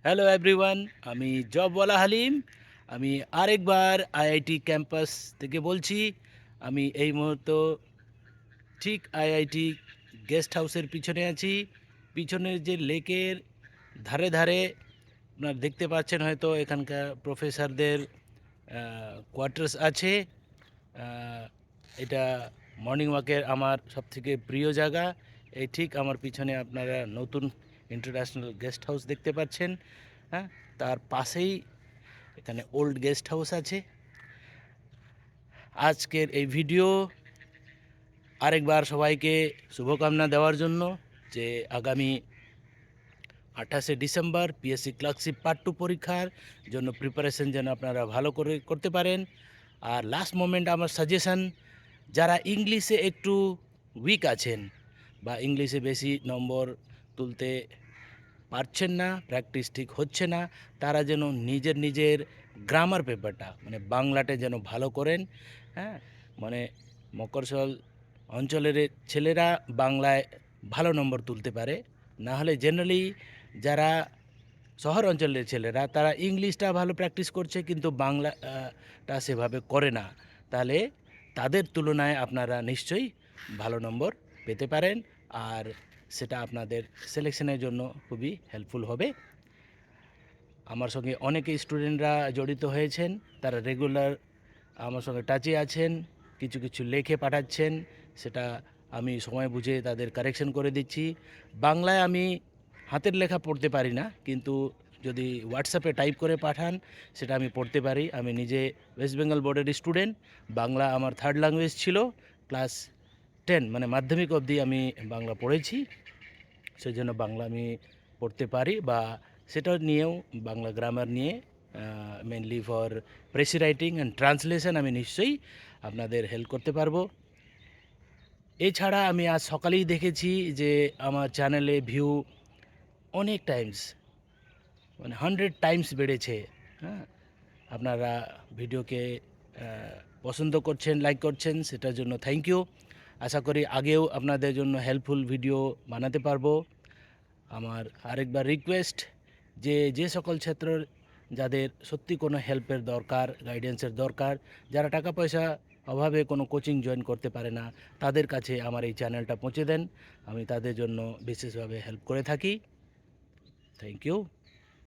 Hello everyone, আমি জবওয়ালা হালিম। আমি আরেকবার আইআইটি ক্যাম্পাস থেকে বলছি। আমি এই মুহূর্তে ঠিক আইআইটি গেস্ট হাউসের পিছনে আছি। পিছনের যে লেকের ধারে ধারে আপনারা দেখতে পাচ্ছেন, হয়তো এখানকার প্রফেসরদের কোয়ার্টার্স আছে। আহ, এটা মর্নিং ওয়াকের আমার সবথেকে প্রিয় জায়গা। এই ঠিক আমার পিছনে আপনারা নতুন ইন্টারন্যাশনাল গেস্ট হাউস দেখতে পাচ্ছেন। হ্যাঁ, তার পাশেই এখানে ওল্ড গেস্ট হাউস আছে। আজকের এই ভিডিও আরেকবার সবাইকে শুভকামনা দেওয়ার জন্য, যে আগামী 28শে ডিসেম্বর পিএসসি ক্লার্কশিপ পার্ট 2 পরীক্ষার জন্য প্রিপারেশন যেন আপনারা ভালো করে করতে পারেন। আর লাস্ট মোমেন্ট আমার সাজেশন, যারা ইংলিশে একটু উইক আছেন বা ইংলিশে বেশি নম্বর তুলতে পারছেন না, প্র্যাকটিস ঠিক হচ্ছে না, তারা যেন নিজের গ্রামার পেপারটা মানে বাংলাটা যেন ভালো করেন। হ্যাঁ, মানে মকরসল অঞ্চলের ছেলেরা বাংলায় ভালো নম্বর তুলতে পারে। না হলে জেনারেলি যারা শহর অঞ্চলের ছেলেরা তারা ইংলিশটা ভালো প্র্যাকটিস করছে কিন্তু বাংলাটা সেভাবে করে না। তাহলে তাদের তুলনায় আপনারা নিশ্চয়ই ভালো নম্বর পেতে পারেন, আর সেটা আপনাদের সিলেকশনের জন্য খুবই হেল্পফুল হবে। আমার সঙ্গে অনেকে স্টুডেন্টরা জড়িত হয়েছেন, তারা রেগুলার আমার সঙ্গে টাচে আছেন, কিছু কিছু লেখে পাঠাচ্ছেন, সেটা আমি সময় বুঝে তাদের কারেকশন করে দিচ্ছি। বাংলায় আমি হাতের লেখা পড়তে পারি না, কিন্তু যদি হোয়াটসঅ্যাপে টাইপ করে পাঠান সেটা আমি পড়তে পারি। আমি নিজে ওয়েস্ট বেঙ্গল বোর্ডের স্টুডেন্ট, বাংলা আমার থার্ড ল্যাঙ্গুয়েজ ছিল। ক্লাস 10 মানে মাধ্যমিক অবধি আমি বাংলা পড়েছি, সেই জন্য বাংলা আমি পড়তে পারি, বা সেটা নিয়েও বাংলা গ্রামার নিয়ে mainly for precis writing and translation আমি নিশ্চয়ই আপনাদের হেল্প করতে পারবো। এছাড়া আমি আজ সকালেই দেখেছি যে আমার চ্যানেলে ভিউ অনেক টাইমস, মানে 100 টাইমস বেড়েছে। হ্যাঁ, আপনারা ভিডিওকে পছন্দ করছেন, লাইক করছেন, সেটার জন্য থ্যাংক ইউ। আশা করি আগেও আপনাদের জন্য হেল্পফুল ভিডিও বানাতে পারবো। আমার আরেকবার রিকোয়েস্ট, যে যে সকল ছাত্র যাদের সত্যি কোনো হেল্পের দরকার, গাইডেন্সের দরকার, যারা টাকা পয়সা অভাবে কোনো কোচিং জয়েন করতে পারে না, তাদের কাছে আমার এই চ্যানেলটা পৌঁছে দেন। আমি তাদের জন্য বিশেষভাবে হেল্প করে থাকি। Thank you.